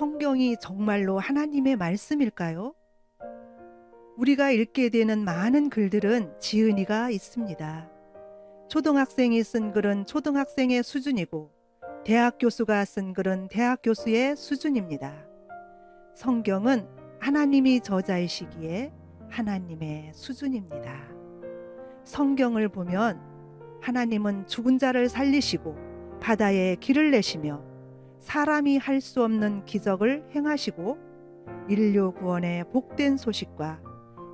성경이 정말로 하나님의 말씀일까요? 우리가 읽게 되는 많은 글들은 지은이가 있습니다. 초등학생이 쓴 글은 초등학생의 수준이고 대학 교수가 쓴 글은 대학 교수의 수준입니다. 성경은 하나님이 저자이시기에 하나님의 수준입니다. 성경을 보면 하나님은 죽은 자를 살리시고 바다에 길을 내시며 사람이 할 수 없는 기적을 행하시고 인류 구원의 복된 소식과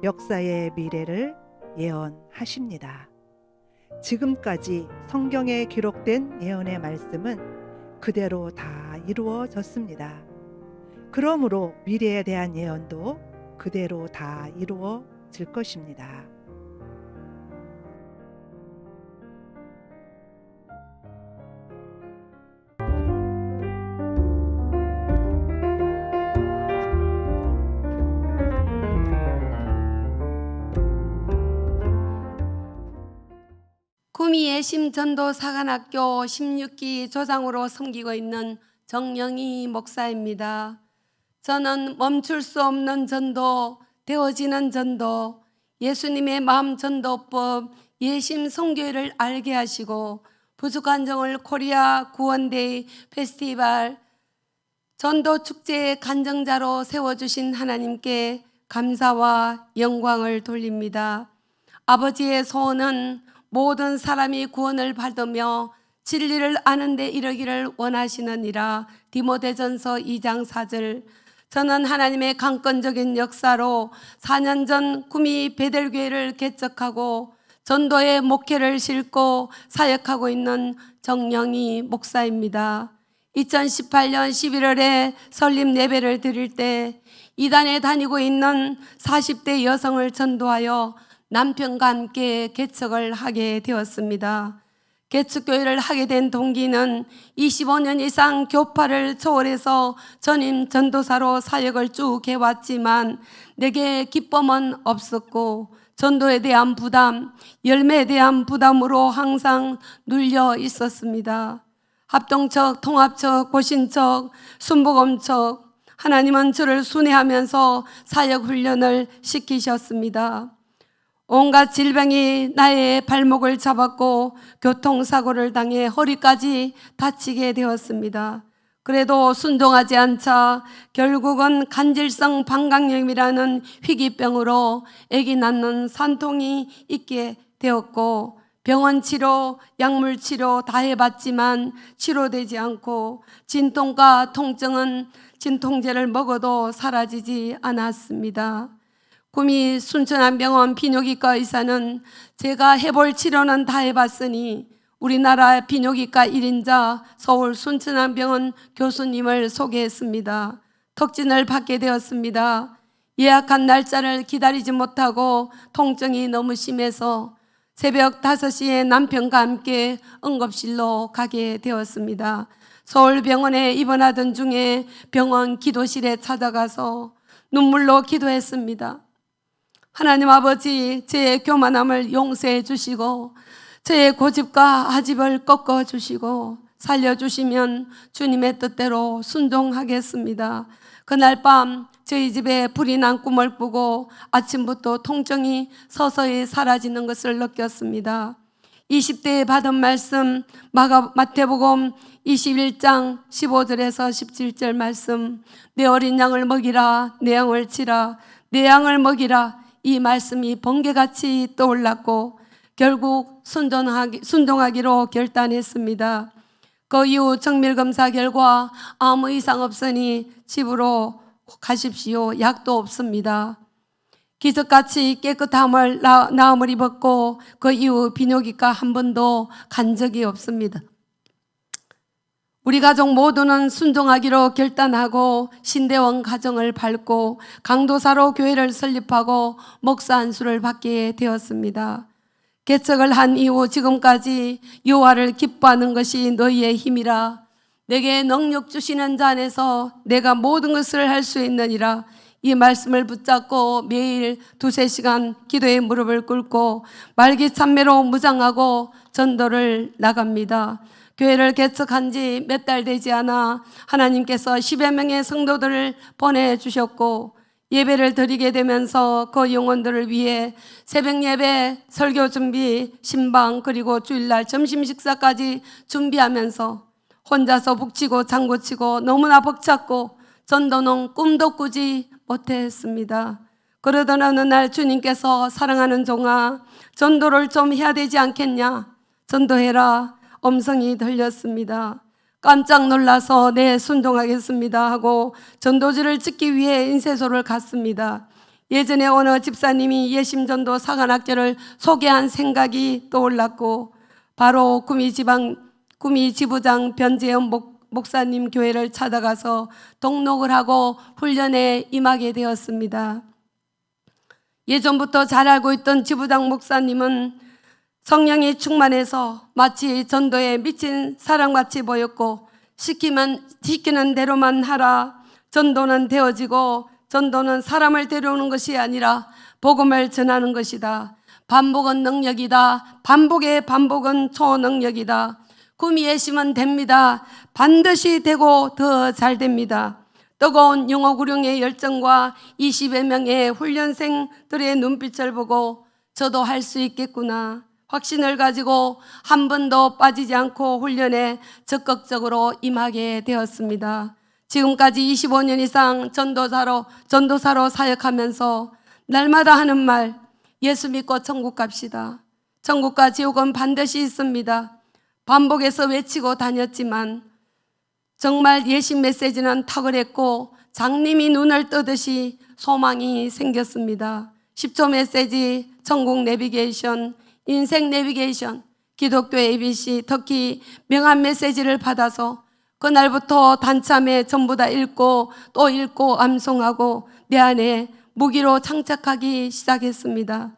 역사의 미래를 예언하십니다. 지금까지 성경에 기록된 예언의 말씀은 그대로 다 이루어졌습니다. 그러므로 미래에 대한 예언도 그대로 다 이루어질 것입니다. 구미 예심전도 사관학교 16기 조장으로 섬기고 있는 정영희 목사입니다. 저는 멈출 수 없는 전도, 되어지는 전도, 예수님의 마음 전도법, 예심 선교회를 알게 하시고 부족한 정을 코리아 구원데이 페스티벌 전도 축제의 간정자로 세워주신 하나님께 감사와 영광을 돌립니다. 아버지의 소원은 모든 사람이 구원을 받으며 진리를 아는 데 이르기를 원하시느니라. 디모데전서 2장 4절. 저는 하나님의 강권적인 역사로 4년 전 구미 베델교회를 개척하고 전도의 목회를 싣고 사역하고 있는 정영희 목사입니다. 2018년 11월에 설립 예배를 드릴 때 이단에 다니고 있는 40대 여성을 전도하여 남편과 함께 개척을 하게 되었습니다. 개척교회를 하게 된 동기는 25년 이상 교파를 초월해서 전임 전도사로 사역을 쭉 해왔지만 내게 기쁨은 없었고 전도에 대한 부담, 열매에 대한 부담으로 항상 눌려 있었습니다. 합동척, 통합척, 고신척, 순복음척, 하나님은 저를 순회하면서 사역 훈련을 시키셨습니다. 온갖 질병이 나의 발목을 잡았고 교통사고를 당해 허리까지 다치게 되었습니다. 그래도 순종하지 않자 결국은 간질성 방광염이라는 희귀병으로 아기 낳는 산통이 있게 되었고 병원 치료, 약물 치료 다 해봤지만 치료되지 않고 진통과 통증은 진통제를 먹어도 사라지지 않았습니다. 구미 순천안병원 비뇨기과 의사는 제가 해볼 치료는 다 해봤으니 우리나라 비뇨기과 1인자 서울 순천안병원 교수님을 소개했습니다. 턱진을 받게 되었습니다. 예약한 날짜를 기다리지 못하고 통증이 너무 심해서 새벽 5시에 남편과 함께 응급실로 가게 되었습니다. 서울병원에 입원하던 중에 병원 기도실에 찾아가서 눈물로 기도했습니다. 하나님 아버지, 제 교만함을 용서해 주시고 제 고집과 아집을 꺾어 주시고 살려주시면 주님의 뜻대로 순종하겠습니다. 그날 밤 저희 집에 불이 난 꿈을 꾸고 아침부터 통증이 서서히 사라지는 것을 느꼈습니다. 20대에 받은 말씀 마태복음 21장 15절에서 17절 말씀, 내 어린 양을 먹이라, 내 양을 치라, 내 양을 먹이라, 이 말씀이 번개같이 떠올랐고 결국 순종하기로 결단했습니다. 그 이후 정밀검사 결과 아무 이상 없으니 집으로 가십시오. 약도 없습니다. 기적같이 깨끗함을 나음을 입었고 그 이후 비뇨기과 한 번도 간 적이 없습니다. 우리 가족 모두는 순종하기로 결단하고 신대원 가정을 밟고 강도사로 교회를 설립하고 목사 안수를 받게 되었습니다. 개척을 한 이후 지금까지 여호와를 기뻐하는 것이 너희의 힘이라. 내게 능력 주시는 자 안에서 내가 모든 것을 할 수 있느니라. 이 말씀을 붙잡고 매일 2-3시간 기도의 무릎을 꿇고 말기 참매로 무장하고 전도를 나갑니다. 교회를 개척한 지 몇 달 되지 않아 하나님께서 10여 명의 성도들을 보내주셨고, 예배를 드리게 되면서 그 영혼들을 위해 새벽 예배, 설교 준비, 신방, 그리고 주일날 점심 식사까지 준비하면서 혼자서 북치고 장구치고 너무나 벅찼고 전도는 꿈도 꾸지 못했습니다. 그러던 어느 날 주님께서 사랑하는 종아, 전도를 좀 해야 되지 않겠냐? 전도해라. 음성이 들렸습니다. 깜짝 놀라서 네, 순종하겠습니다 하고 전도지를 찍기 위해 인쇄소를 갔습니다. 예전에 어느 집사님이 예심전도 사관학교를 소개한 생각이 떠올랐고, 바로 구미 지부장 변재현 목사님 교회를 찾아가서 등록을 하고 훈련에 임하게 되었습니다. 예전부터 잘 알고 있던 지부장 목사님은 성령이 충만해서 마치 전도에 미친 사람같이 보였고, 시키는 대로만 하라. 전도는 되어지고 전도는 사람을 데려오는 것이 아니라 복음을 전하는 것이다. 반복은 능력이다. 반복의 반복은 초능력이다. 구미에 심은 됩니다. 반드시 되고 더 잘 됩니다. 뜨거운 영어구령의 열정과 20여 명의 훈련생들의 눈빛을 보고 저도 할 수 있겠구나 확신을 가지고 한 번도 빠지지 않고 훈련에 적극적으로 임하게 되었습니다. 지금까지 25년 이상 전도사로 사역하면서 날마다 하는 말, 예수 믿고 천국 갑시다. 천국과 지옥은 반드시 있습니다. 반복해서 외치고 다녔지만 정말 예심 메시지는 탁월했고 장님이 눈을 뜨듯이 소망이 생겼습니다. 10초 메시지, 천국 내비게이션, 인생 내비게이션, 기독교 ABC, 특히 명함 메시지를 받아서 그날부터 단참에 전부 다 읽고 또 읽고 암송하고 내 안에 무기로 장착하기 시작했습니다.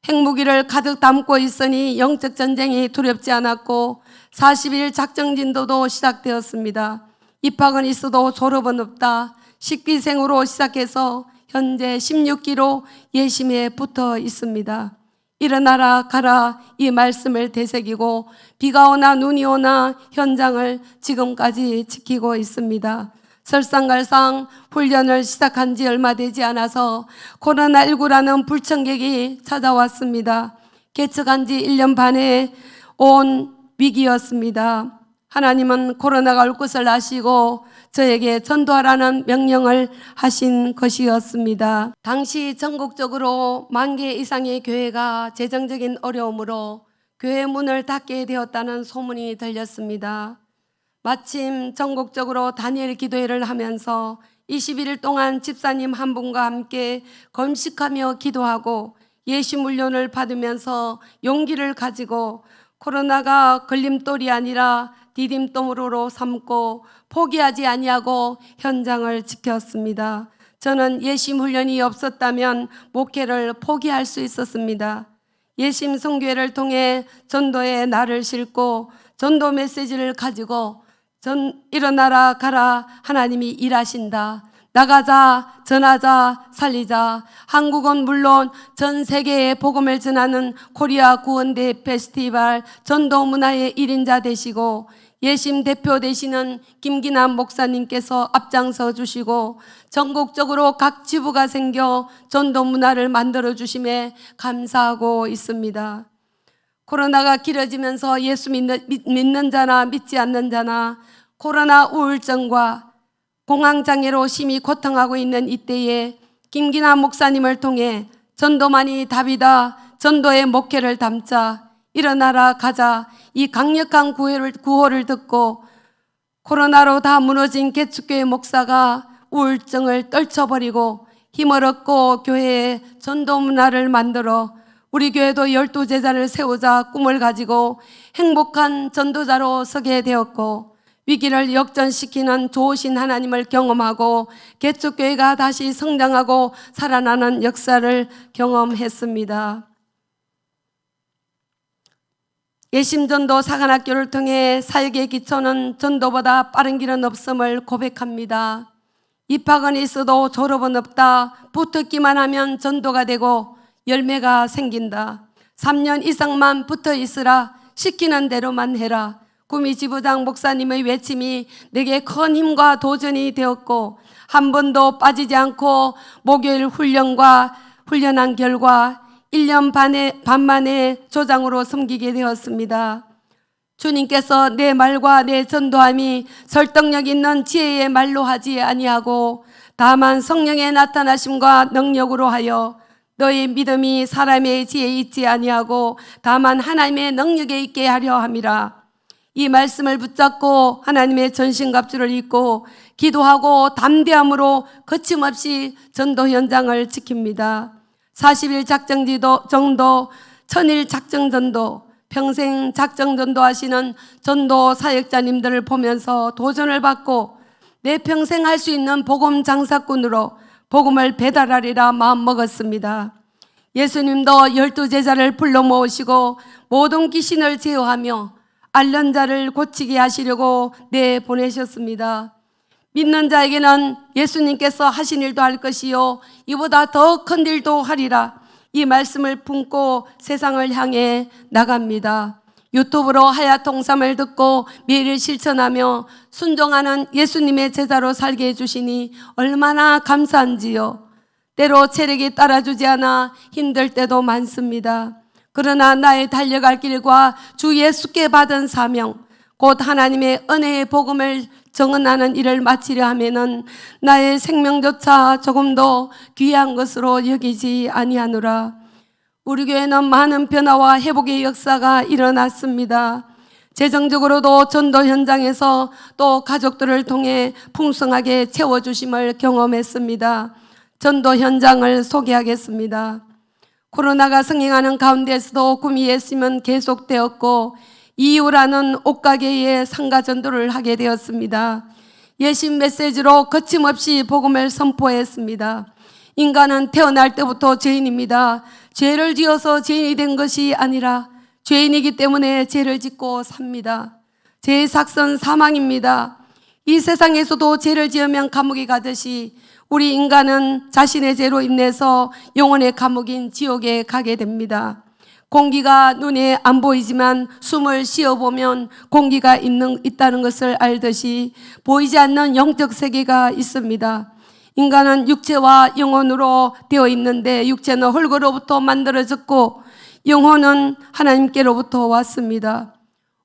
핵무기를 가득 담고 있으니 영적 전쟁이 두렵지 않았고 40일 작정진도도 시작되었습니다. 입학은 있어도 졸업은 없다. 식비생으로 시작해서 현재 16기로 예심에 붙어 있습니다. 일어나라 가라 이 말씀을 되새기고 비가 오나 눈이 오나 현장을 지금까지 지키고 있습니다. 설상갈상 훈련을 시작한 지 얼마 되지 않아서 코로나19라는 불청객이 찾아왔습니다. 개척한 지 1년 반에 온 위기였습니다. 하나님은 코로나가 올 것을 아시고 저에게 전도하라는 명령을 하신 것이었습니다. 당시 전국적으로 10,000개 이상의 교회가 재정적인 어려움으로 교회 문을 닫게 되었다는 소문이 들렸습니다. 마침 전국적으로 다니엘 기도회를 하면서 21일 동안 집사님 한 분과 함께 금식하며 기도하고 예심 훈련을 받으면서 용기를 가지고 코로나가 걸림돌이 아니라 디딤돌로 삼고 포기하지 아니하고 현장을 지켰습니다. 저는 예심 훈련이 없었다면 목회를 포기할 수 있었습니다. 예심 선교회를 통해 전도에 나를 싣고 전도 메시지를 가지고 일어나라 가라 하나님이 일하신다. 나가자 전하자 살리자. 한국은 물론 전 세계에 복음을 전하는 코리아 구원대 페스티벌 전도 문화의 1인자 되시고 예심 대표 되시는 김기남 목사님께서 앞장서 주시고 전국적으로 각 지부가 생겨 전도 문화를 만들어 주심에 감사하고 있습니다. 코로나가 길어지면서 예수 믿는 자나 믿지 않는 자나 코로나 우울증과 공황장애로 심히 고통하고 있는 이때에 김기남 목사님을 통해 전도만이 답이다. 전도의 목회를 담자. 일어나라 가자. 이 강력한 구호를 듣고 코로나로 다 무너진 개축교회 목사가 우울증을 떨쳐버리고 힘을 얻고 교회에 전도 문화를 만들어 우리 교회도 12제자를 세우자 꿈을 가지고 행복한 전도자로 서게 되었고 위기를 역전시키는 좋으신 하나님을 경험하고 개축교회가 다시 성장하고 살아나는 역사를 경험했습니다. 예심전도 사관학교를 통해 사역의 기초는 전도보다 빠른 길은 없음을 고백합니다. 입학은 있어도 졸업은 없다. 붙었기만 하면 전도가 되고 열매가 생긴다. 3년 이상만 붙어 있으라. 시키는 대로만 해라. 구미 지부장 목사님의 외침이 내게 큰 힘과 도전이 되었고 한 번도 빠지지 않고 목요일 훈련한 결과 1년 반 만에 조장으로 섬기게 되었습니다. 주님께서 내 말과 내 전도함이 설득력 있는 지혜의 말로 하지 아니하고 다만 성령의 나타나심과 능력으로 하여 너의 믿음이 사람의 지혜에 있지 아니하고 다만 하나님의 능력에 있게 하려 함이라. 이 말씀을 붙잡고 하나님의 전신갑주를 입고 기도하고 담대함으로 거침없이 전도 현장을 지킵니다. 40일 작정지도 정도, 1000일 작정전도, 평생 작정전도 하시는 전도 사역자님들을 보면서 도전을 받고 내 평생 할 수 있는 복음 장사꾼으로 복음을 배달하리라 마음먹었습니다. 예수님도 12제자를 불러 모으시고 모든 귀신을 제어하며 앓는 자를 고치게 하시려고 내보내셨습니다. 믿는 자에게는 예수님께서 하신 일도 할 것이요 이보다 더 큰 일도 하리라. 이 말씀을 품고 세상을 향해 나갑니다. 유튜브로 하야통삼을 듣고 매일 실천하며 순종하는 예수님의 제자로 살게 해주시니 얼마나 감사한지요. 때로 체력이 따라주지 않아 힘들 때도 많습니다. 그러나 나의 달려갈 길과 주 예수께 받은 사명, 곧 하나님의 은혜의 복음을 정언하는 일을 마치려 하면은 나의 생명조차 조금도 귀한 것으로 여기지 아니하노라. 우리 교회는 많은 변화와 회복의 역사가 일어났습니다. 재정적으로도 전도 현장에서 또 가족들을 통해 풍성하게 채워주심을 경험했습니다. 전도 현장을 소개하겠습니다. 코로나가 성행하는 가운데서도 구미 예심은 계속되었고 이유라는 옷가게에 상가 전도를 하게 되었습니다. 예심 메시지로 거침없이 복음을 선포했습니다. 인간은 태어날 때부터 죄인입니다. 죄를 지어서 죄인이 된 것이 아니라 죄인이기 때문에 죄를 짓고 삽니다. 죄의 삭선 사망입니다. 이 세상에서도 죄를 지으면 감옥에 가듯이 우리 인간은 자신의 죄로 인해서 영혼의 감옥인 지옥에 가게 됩니다. 공기가 눈에 안 보이지만 숨을 쉬어보면 공기가 있다는 것을 알듯이 보이지 않는 영적 세계가 있습니다. 인간은 육체와 영혼으로 되어 있는데 육체는 흙으로부터 만들어졌고 영혼은 하나님께로부터 왔습니다.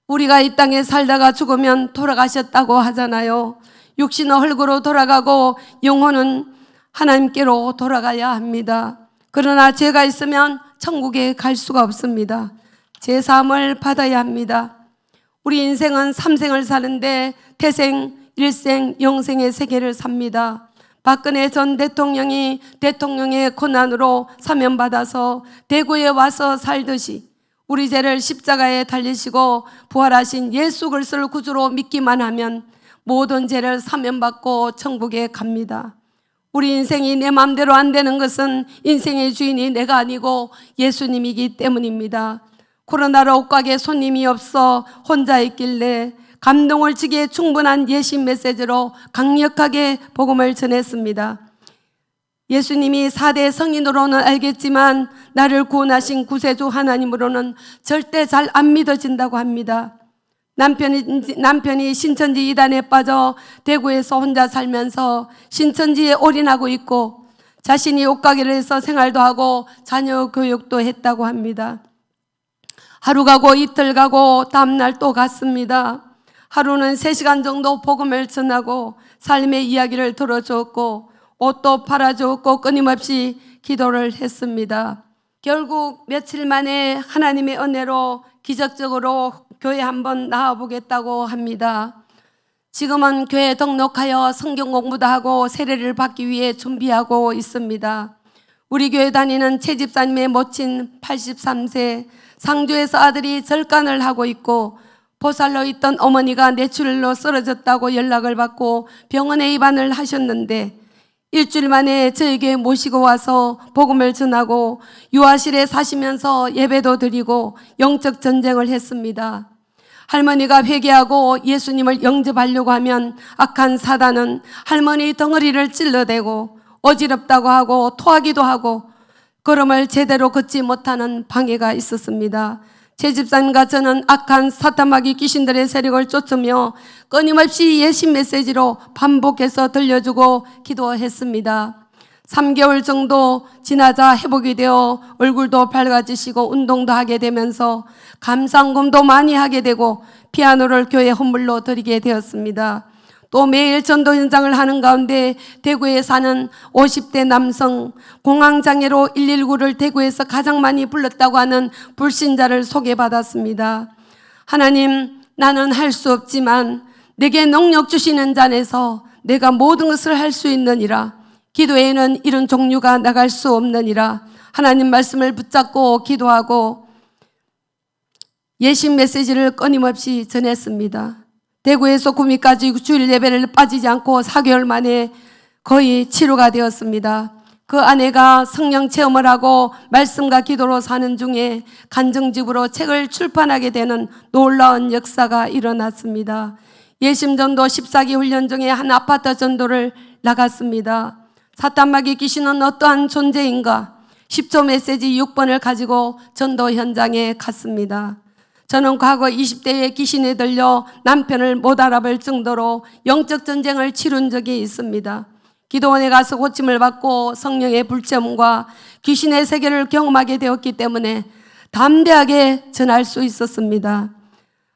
우리가 이 땅에 살다가 죽으면 돌아가셨다고 하잖아요. 육신은 흙으로 돌아가고 영혼은 하나님께로 돌아가야 합니다. 그러나 죄가 있으면 천국에 갈 수가 없습니다. 제사함을 받아야 합니다. 우리 인생은 3생을 사는데 태생, 일생, 영생의 세계를 삽니다. 박근혜 전 대통령이 대통령의 고난으로 사면받아서 대구에 와서 살듯이 우리 죄를 십자가에 달리시고 부활하신 예수 그리스도를 구주로 믿기만 하면 모든 죄를 사면받고 천국에 갑니다. 우리 인생이 내 마음대로 안 되는 것은 인생의 주인이 내가 아니고 예수님이기 때문입니다. 코로나로 옷가게 손님이 없어 혼자 있길래 감동을 주기에 충분한 예심 메시지로 강력하게 복음을 전했습니다. 예수님이 4대 성인으로는 알겠지만 나를 구원하신 구세주 하나님으로는 절대 잘 안 믿어진다고 합니다. 남편이 신천지 이단에 빠져 대구에서 혼자 살면서 신천지에 올인하고 있고 자신이 옷가게를 해서 생활도 하고 자녀 교육도 했다고 합니다. 하루 가고 이틀 가고 다음날 또 갔습니다. 하루는 3시간 정도 복음을 전하고 삶의 이야기를 들어주었고 옷도 팔아주었고 끊임없이 기도를 했습니다. 결국 며칠 만에 하나님의 은혜로 기적적으로 교회 한번 나와보겠다고 합니다. 지금은 교회 등록하여 성경 공부도 하고 세례를 받기 위해 준비하고 있습니다. 우리 교회 다니는 최 집사님의 모친 83세, 상주에서 아들이 절간을 하고 있고 보살로 있던 어머니가 뇌출혈로 쓰러졌다고 연락을 받고 병원에 입원을 하셨는데 일주일 만에 저에게 모시고 와서 복음을 전하고 유아실에 사시면서 예배도 드리고 영적 전쟁을 했습니다. 할머니가 회개하고 예수님을 영접하려고 하면 악한 사단은 할머니 덩어리를 찔러대고 어지럽다고 하고 토하기도 하고 걸음을 제대로 걷지 못하는 방해가 있었습니다. 제 집사님과 저는 악한 사탄마귀 귀신들의 세력을 쫓으며 끊임없이 예심 메시지로 반복해서 들려주고 기도했습니다. 3개월 정도 지나자 회복이 되어 얼굴도 밝아지시고 운동도 하게 되면서 감상금도 많이 하게 되고 피아노를 교회 헌물로 드리게 되었습니다. 또 매일 전도 현장을 하는 가운데 대구에 사는 50대 남성 공황장애로 119를 대구에서 가장 많이 불렀다고 하는 불신자를 소개받았습니다. 하나님, 나는 할 수 없지만 내게 능력 주시는 잔에서 내가 모든 것을 할 수 있느니라. 기도에는 이런 종류가 나갈 수 없느니라. 하나님 말씀을 붙잡고 기도하고 예심 메시지를 끊임없이 전했습니다. 대구에서 구미까지 주일 예배를 빠지지 않고 4개월 만에 거의 치료가 되었습니다. 그 아내가 성령 체험을 하고 말씀과 기도로 사는 중에 간증집으로 책을 출판하게 되는 놀라운 역사가 일어났습니다. 예심전도 14기 훈련 중에 한 아파트 전도를 나갔습니다. 사탄마귀 귀신은 어떠한 존재인가? 10초 메시지 6번을 가지고 전도 현장에 갔습니다. 저는 과거 20대에 귀신에 들려 남편을 못 알아볼 정도로 영적 전쟁을 치룬 적이 있습니다. 기도원에 가서 고침을 받고 성령의 불체험과 귀신의 세계를 경험하게 되었기 때문에 담대하게 전할 수 있었습니다.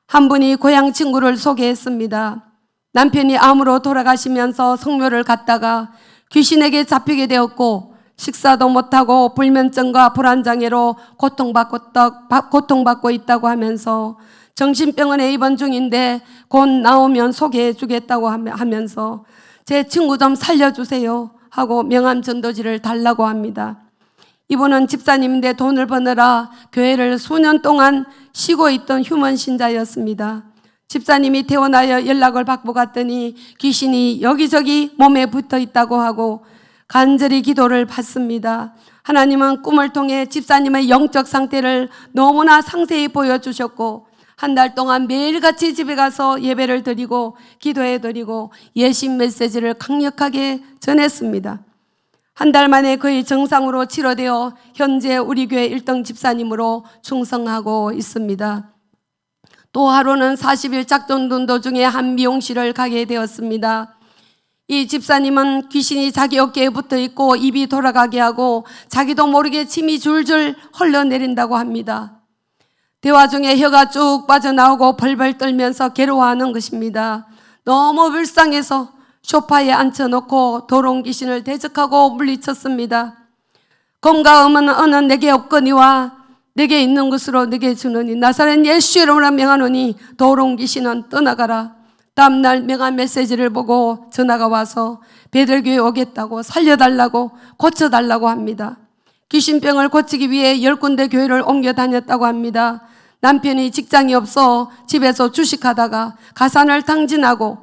한 분이 고향 친구를 소개했습니다. 남편이 암으로 돌아가시면서 성묘를 갔다가 귀신에게 잡히게 되었고 식사도 못하고 불면증과 불안장애로 고통받고 있다고 하면서 정신병원에 입원 중인데 곧 나오면 소개해 주겠다고 하면서 제 친구 좀 살려주세요 하고 명함 전도지를 달라고 합니다. 이분은 집사님인데 돈을 버느라 교회를 수년 동안 쉬고 있던 휴먼 신자였습니다. 집사님이 퇴원하여 연락을 받고 갔더니 귀신이 여기저기 몸에 붙어 있다고 하고 간절히 기도를 받습니다. 하나님은 꿈을 통해 집사님의 영적 상태를 너무나 상세히 보여주셨고 한 달 동안 매일같이 집에 가서 예배를 드리고 기도해 드리고 예심 메시지를 강력하게 전했습니다. 한 달 만에 거의 정상으로 치료되어 현재 우리 교회 1등 집사님으로 충성하고 있습니다. 또 하루는 40일 작전둔 도중에 한 미용실을 가게 되었습니다. 이 집사님은 귀신이 자기 어깨에 붙어 있고 입이 돌아가게 하고 자기도 모르게 침이 줄줄 흘러내린다고 합니다. 대화 중에 혀가 쭉 빠져나오고 벌벌 떨면서 괴로워하는 것입니다. 너무 불쌍해서 소파에 앉혀놓고 더러운 귀신을 대적하고 물리쳤습니다. 검과 음은 어느 내게 없거니와 내게 있는 것으로 내게 주느니 나사렛 예수 이름으로 명하노니 더러운 귀신은 떠나가라. 다음날 명한 메시지를 보고 전화가 와서 베들교회 오겠다고 살려달라고 고쳐달라고 합니다. 귀신병을 고치기 위해 10군데 교회를 옮겨 다녔다고 합니다. 남편이 직장이 없어 집에서 주식하다가 가산을 탕진하고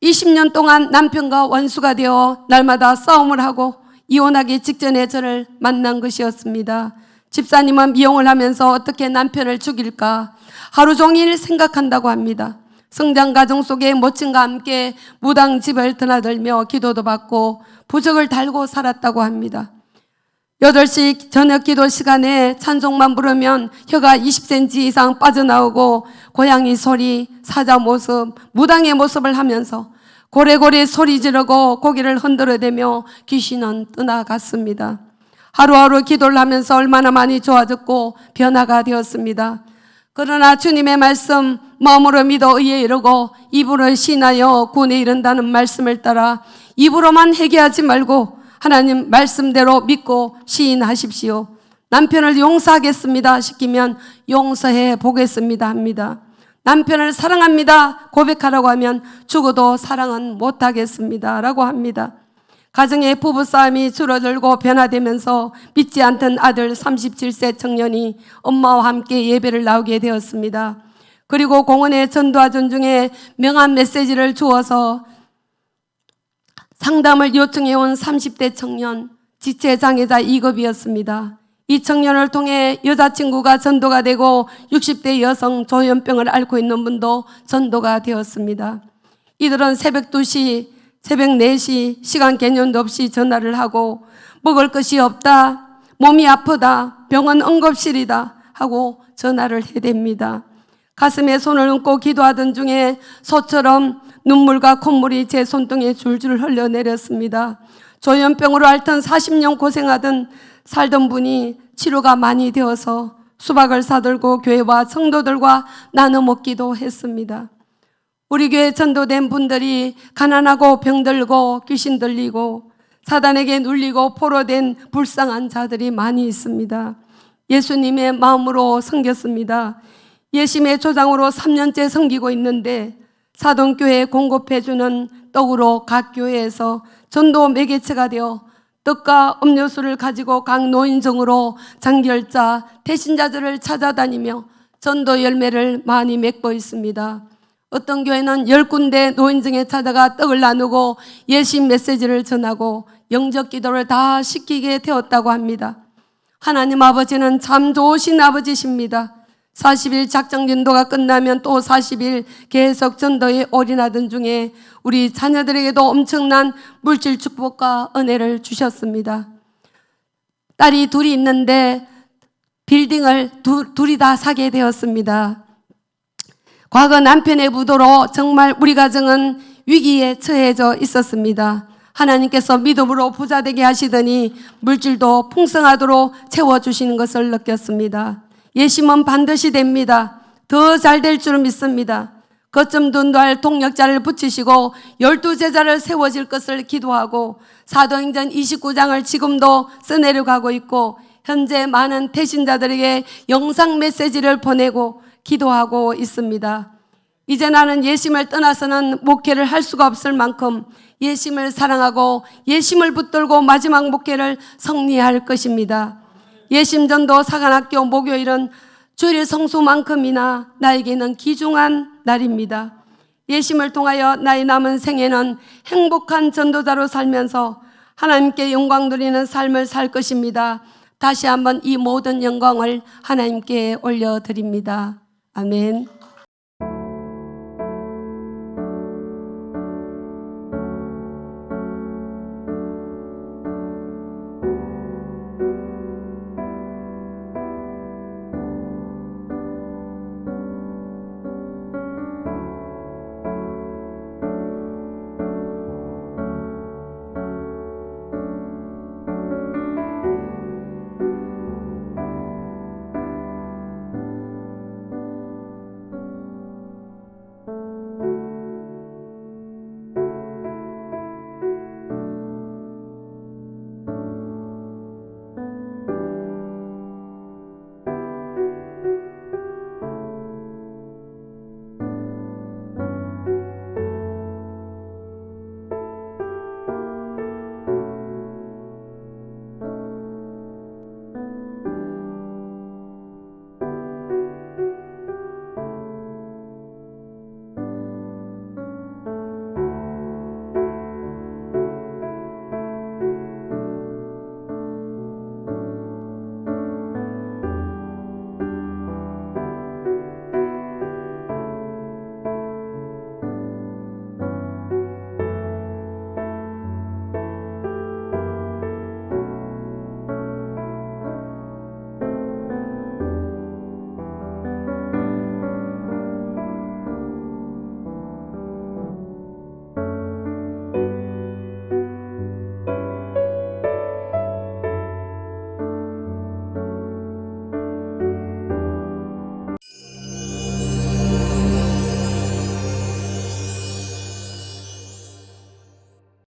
20년 동안 남편과 원수가 되어 날마다 싸움을 하고 이혼하기 직전에 저를 만난 것이었습니다. 집사님은 미용을 하면서 어떻게 남편을 죽일까 하루 종일 생각한다고 합니다. 성장 과정 속에 모친과 함께 무당 집을 드나들며 기도도 받고 부적을 달고 살았다고 합니다. 8시 저녁 기도 시간에 찬송만 부르면 혀가 20cm 이상 빠져나오고 고양이 소리, 사자 모습, 무당의 모습을 하면서 고래고래 소리 지르고 고개를 흔들어대며 귀신은 떠나갔습니다. 하루하루 기도를 하면서 얼마나 많이 좋아졌고 변화가 되었습니다. 그러나 주님의 말씀 마음으로 믿어 의에 이르고 입으로 신하여 구원에 이른다는 말씀을 따라 입으로만 회개하지 말고 하나님 말씀대로 믿고 시인하십시오. 남편을 용서하겠습니다 시키면 용서해 보겠습니다 합니다. 남편을 사랑합니다 고백하라고 하면 죽어도 사랑은 못하겠습니다 라고 합니다. 가정의 부부싸움이 줄어들고 변화되면서 믿지 않던 아들 37세 청년이 엄마와 함께 예배를 나오게 되었습니다. 그리고 공원에 전도하던 중에 명한 메시지를 주어서 상담을 요청해온 30대 청년, 지체장애자 2급이었습니다. 이 청년을 통해 여자친구가 전도가 되고 60대 여성 조현병을 앓고 있는 분도 전도가 되었습니다. 이들은 새벽 2시, 새벽 4시 시간 개념도 없이 전화를 하고 먹을 것이 없다, 몸이 아프다, 병원 응급실이다 하고 전화를 해댑니다. 가슴에 손을 얹고 기도하던 중에 소처럼 눈물과 콧물이 제 손등에 줄줄 흘러내렸습니다. 조현병으로 앓던 40년 고생하던 살던 분이 치료가 많이 되어서 수박을 사들고 교회와 성도들과 나눠 먹기도 했습니다. 우리 교회 전도된 분들이 가난하고 병들고 귀신 들리고 사단에게 눌리고 포로된 불쌍한 자들이 많이 있습니다. 예수님의 마음으로 섬겼습니다. 예심의 조장으로 3년째 섬기고 있는데 사동교회에 공급해주는 떡으로 각 교회에서 전도 매개체가 되어 떡과 음료수를 가지고 각 노인정으로 장결자, 대신자들을 찾아다니며 전도 열매를 많이 맺고 있습니다. 어떤 교회는 10군데 노인정에 찾아가 떡을 나누고 예심 메시지를 전하고 영적 기도를 다 시키게 되었다고 합니다. 하나님 아버지는 참 좋으신 아버지십니다. 40일 작정 전도가 끝나면 또 40일 계속 전도에 올인하던 중에 우리 자녀들에게도 엄청난 물질 축복과 은혜를 주셨습니다. 딸이 둘이 있는데 빌딩을 둘이 다 사게 되었습니다. 과거 남편의 부도로 정말 우리 가정은 위기에 처해져 있었습니다. 하나님께서 믿음으로 부자 되게 하시더니 물질도 풍성하도록 채워주시는 것을 느꼈습니다. 예심은 반드시 됩니다. 더 잘 될 줄 믿습니다. 거점 돈도할 동력자를 붙이시고 12제자를 세워질 것을 기도하고 사도행전 29장을 지금도 써내려가고 있고 현재 많은 태신자들에게 영상 메시지를 보내고 기도하고 있습니다. 이제 나는 예심을 떠나서는 목회를 할 수가 없을 만큼 예심을 사랑하고 예심을 붙들고 마지막 목회를 성리할 것입니다. 예심전도 사관학교 목요일은 주일 성수만큼이나 나에게는 귀중한 날입니다. 예심을 통하여 나의 남은 생애는 행복한 전도자로 살면서 하나님께 영광 드리는 삶을 살 것입니다. 다시 한번 이 모든 영광을 하나님께 올려드립니다. 아멘.